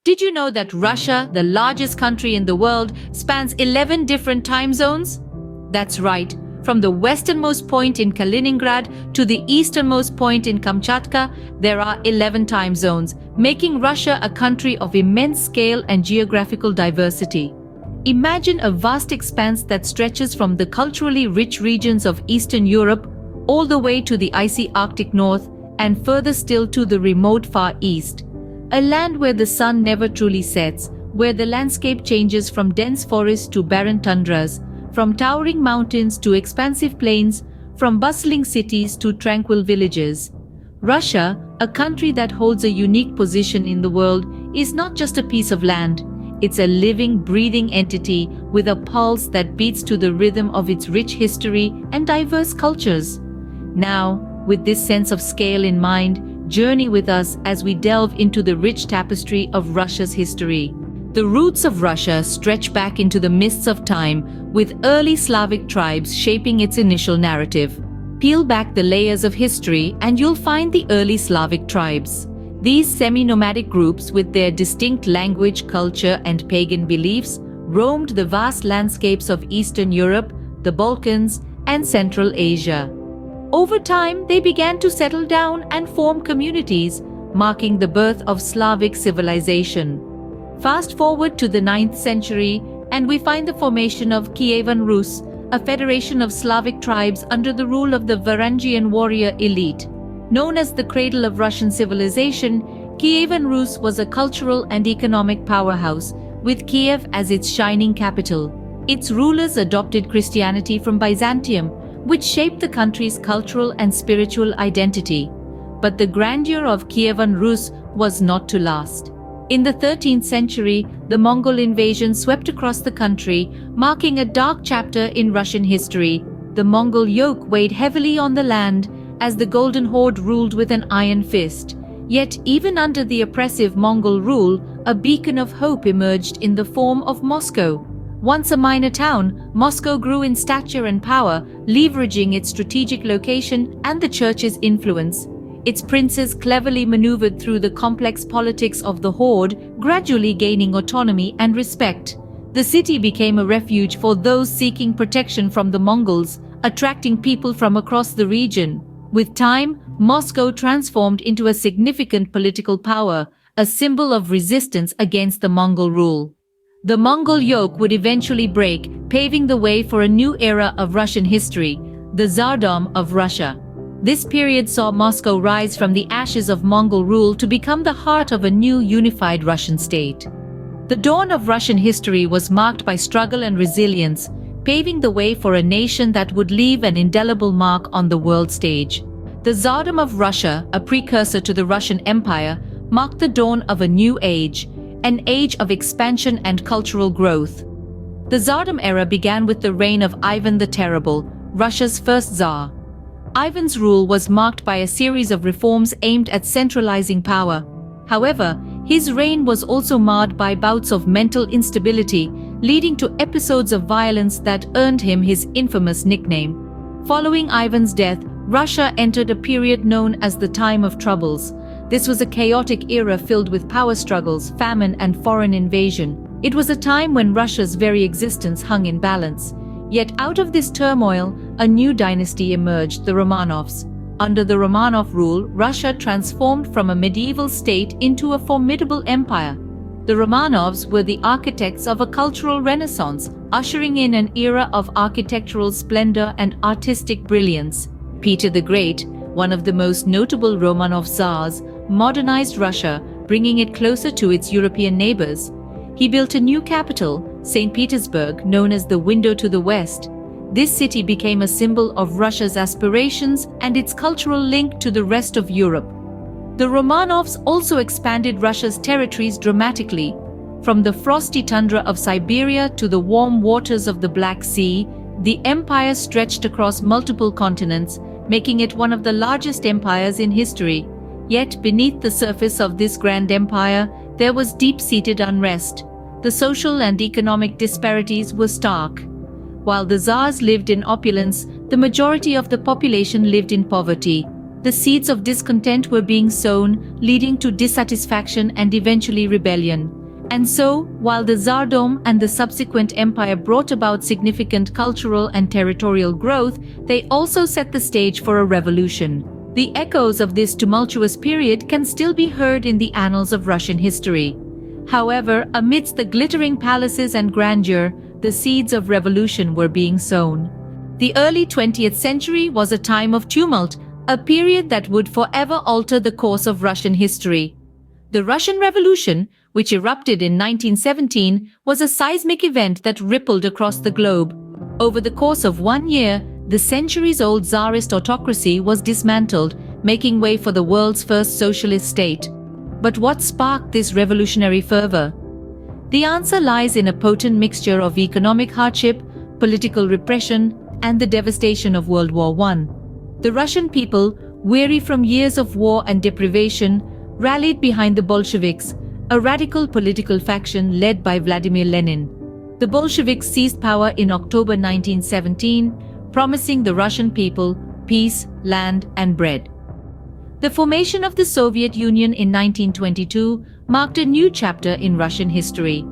Did you know that Russia, the largest country in the world, spans 11 different time zones? That's right. From the westernmost point in Kaliningrad to the easternmost point in Kamchatka, there are 11 time zones, making Russia a country of immense scale and geographical diversity. Imagine a vast expanse that stretches from the culturally rich regions of Eastern Europe all the way to the icy Arctic North and further still to the remote Far East. A land where the sun never truly sets, where the landscape changes from dense forests to barren tundras, from towering mountains to expansive plains, from bustling cities to tranquil villages. Russia, a country that holds a unique position in the world, is not just a piece of land. It's a living, breathing entity with a pulse that beats to the rhythm of its rich history and diverse cultures. Now, with this sense of scale in mind, journey with us as we delve into the rich tapestry of Russia's history. The roots of Russia stretch back into the mists of time, with early Slavic tribes shaping its initial narrative. Peel back the layers of history and you'll find the early Slavic tribes. These semi-nomadic groups, with their distinct language, culture, and pagan beliefs, roamed the vast landscapes of Eastern Europe, the Balkans, and Central Asia. Over time, they began to settle down and form communities, marking the birth of Slavic civilization. Fast forward to the 9th century, and we find the formation of Kievan Rus, a federation of Slavic tribes under the rule of the Varangian warrior elite. Known as the cradle of Russian civilization, Kievan Rus was a cultural and economic powerhouse, with Kiev as its shining capital. Its rulers adopted Christianity from Byzantium, which shaped the country's cultural and spiritual identity. But the grandeur of Kievan Rus was not to last. In the 13th century, the Mongol invasion swept across the country, marking a dark chapter in Russian history. The Mongol yoke weighed heavily on the land as the Golden Horde ruled with an iron fist. Yet, even under the oppressive Mongol rule, a beacon of hope emerged in the form of Moscow. Once a minor town, Moscow grew in stature and power, leveraging its strategic location and the church's influence. Its princes cleverly maneuvered through the complex politics of the horde, gradually gaining autonomy and respect. The city became a refuge for those seeking protection from the Mongols, attracting people from across the region. With time, Moscow transformed into a significant political power, a symbol of resistance against the Mongol rule. The Mongol yoke would eventually break, paving the way for a new era of Russian history, the Tsardom of Russia. This period saw Moscow rise from the ashes of Mongol rule to become the heart of a new unified Russian state. The dawn of Russian history was marked by struggle and resilience, paving the way for a nation that would leave an indelible mark on the world stage. The Tsardom of Russia, a precursor to the Russian Empire, marked the dawn of a new age, an age of expansion and cultural growth. The Tsardom era began with the reign of Ivan the Terrible, Russia's first Tsar. Ivan's rule was marked by a series of reforms aimed at centralizing power. However, his reign was also marred by bouts of mental instability, leading to episodes of violence that earned him his infamous nickname. Following Ivan's death, Russia entered a period known as the Time of Troubles. This was a chaotic era filled with power struggles, famine, and foreign invasion. It was a time when Russia's very existence hung in balance. Yet out of this turmoil, a new dynasty emerged, the Romanovs. Under the Romanov rule, Russia transformed from a medieval state into a formidable empire. The Romanovs were the architects of a cultural renaissance, ushering in an era of architectural splendor and artistic brilliance. Peter the Great, one of the most notable Romanov Tsars, modernized Russia, bringing it closer to its European neighbors. He built a new capital, St. Petersburg, known as the Window to the West. This city became a symbol of Russia's aspirations and its cultural link to the rest of Europe. The Romanovs also expanded Russia's territories dramatically. From the frosty tundra of Siberia to the warm waters of the Black Sea, the empire stretched across multiple continents, making it one of the largest empires in history. Yet beneath the surface of this grand empire, there was deep-seated unrest. The social and economic disparities were stark. While the Tsars lived in opulence, the majority of the population lived in poverty. the seeds of discontent were being sown, leading to dissatisfaction and eventually rebellion. And so, while the Tsardom and the subsequent empire brought about significant cultural and territorial growth, they also set the stage for a revolution. The echoes of this tumultuous period can still be heard in the annals of Russian history. However, amidst the glittering palaces and grandeur, the seeds of revolution were being sown. The early 20th century was a time of tumult, a period that would forever alter the course of Russian history. The Russian Revolution, which erupted in 1917, was a seismic event that rippled across the globe. Over the course of 1 year, the centuries-old Tsarist autocracy was dismantled, making way for the world's first socialist state. But what sparked this revolutionary fervor? The answer lies in a potent mixture of economic hardship, political repression, and the devastation of World War I. The Russian people, weary from years of war and deprivation, rallied behind the Bolsheviks, a radical political faction led by Vladimir Lenin. The Bolsheviks seized power in October 1917, promising the Russian people peace, land, and bread. The formation of the Soviet Union in 1922 marked a new chapter in Russian history.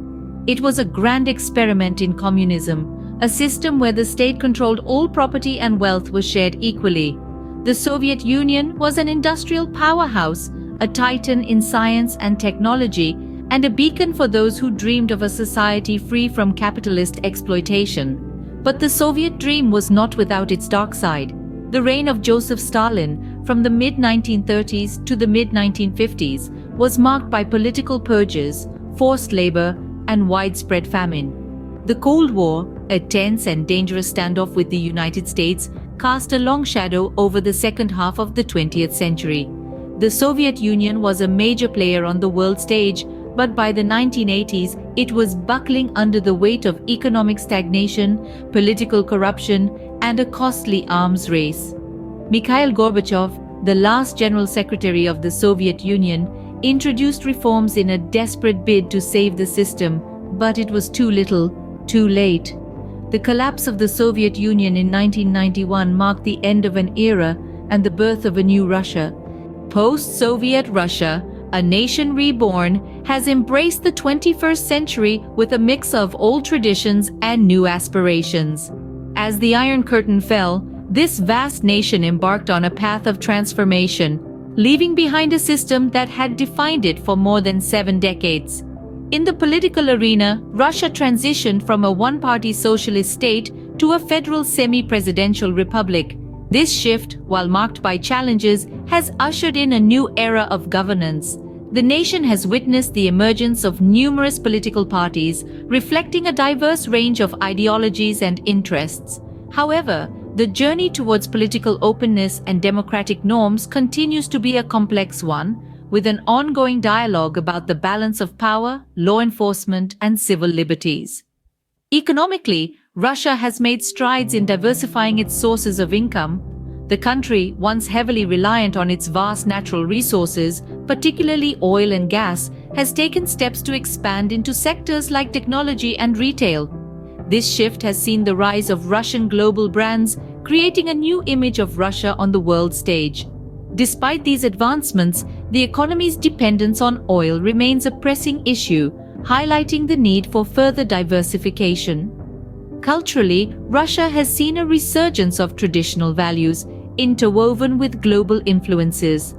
It was a grand experiment in communism, a system where the state controlled all property and wealth was shared equally. The Soviet Union was an industrial powerhouse, a titan in science and technology, and a beacon for those who dreamed of a society free from capitalist exploitation. But the Soviet dream was not without its dark side. The reign of Joseph Stalin, from the mid-1930s to the mid-1950s, was marked by political purges, forced labor, and widespread famine. The Cold War, a tense and dangerous standoff with the United States, cast a long shadow over the second half of the 20th century. The Soviet Union was a major player on the world stage, but by the 1980s, it was buckling under the weight of economic stagnation, political corruption, and a costly arms race. Mikhail Gorbachev, the last General Secretary of the Soviet Union, introduced reforms in a desperate bid to save the system, but it was too little, too late. The collapse of the Soviet Union in 1991 marked the end of an era and the birth of a new Russia. Post-Soviet Russia, a nation reborn, has embraced the 21st century with a mix of old traditions and new aspirations. As the Iron Curtain fell, this vast nation embarked on a path of transformation, leaving behind a system that had defined it for more than 7 decades. In the political arena, Russia transitioned from a one-party socialist state to a federal semi-presidential republic. This shift, while marked by challenges, has ushered in a new era of governance. The nation has witnessed the emergence of numerous political parties, reflecting a diverse range of ideologies and interests. However, the journey towards political openness and democratic norms continues to be a complex one, with an ongoing dialogue about the balance of power, law enforcement, and civil liberties. Economically, Russia has made strides in diversifying its sources of income. The country, once heavily reliant on its vast natural resources, particularly oil and gas, has taken steps to expand into sectors like technology and retail. This shift has seen the rise of Russian global brands, creating a new image of Russia on the world stage. Despite these advancements, the economy's dependence on oil remains a pressing issue, highlighting the need for further diversification. Culturally, Russia has seen a resurgence of traditional values, interwoven with global influences.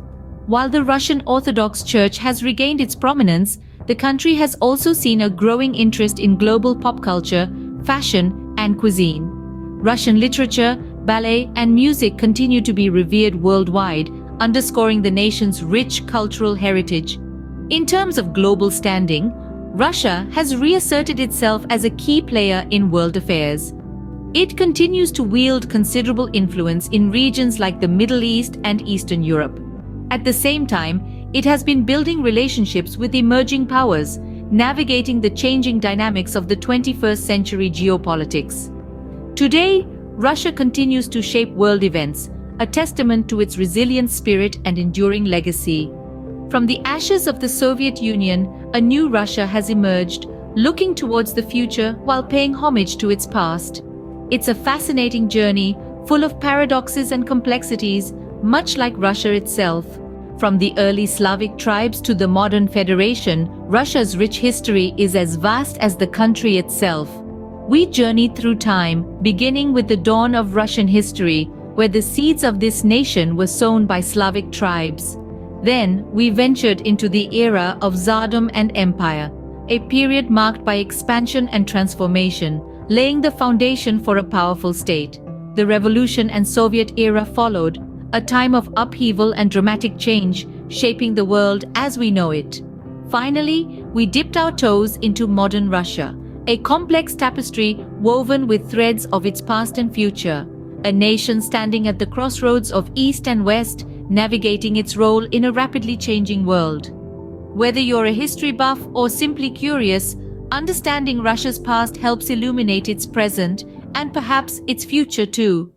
While the Russian Orthodox Church has regained its prominence, the country has also seen a growing interest in global pop culture, fashion, and cuisine. Russian literature, ballet, and music continue to be revered worldwide, underscoring the nation's rich cultural heritage. In terms of global standing, Russia has reasserted itself as a key player in world affairs. It continues to wield considerable influence in regions like the Middle East and Eastern Europe. At the same time, it has been building relationships with emerging powers, navigating the changing dynamics of the 21st century geopolitics. Today, Russia continues to shape world events, a testament to its resilient spirit and enduring legacy. From the ashes of the Soviet Union, a new Russia has emerged, looking towards the future while paying homage to its past. It's a fascinating journey, full of paradoxes and complexities, much like Russia itself. From the early Slavic tribes to the modern federation, Russia's rich history is as vast as the country itself. We journeyed through time, beginning with the dawn of Russian history, where the seeds of this nation were sown by Slavic tribes. Then, we ventured into the era of Tsardom and Empire, a period marked by expansion and transformation, laying the foundation for a powerful state. The Revolution and Soviet era followed, a time of upheaval and dramatic change, shaping the world as we know it. Finally, we dipped our toes into modern Russia, a complex tapestry woven with threads of its past and future, a nation standing at the crossroads of East and West, navigating its role in a rapidly changing world. Whether you're a history buff or simply curious, understanding Russia's past helps illuminate its present and perhaps its future too.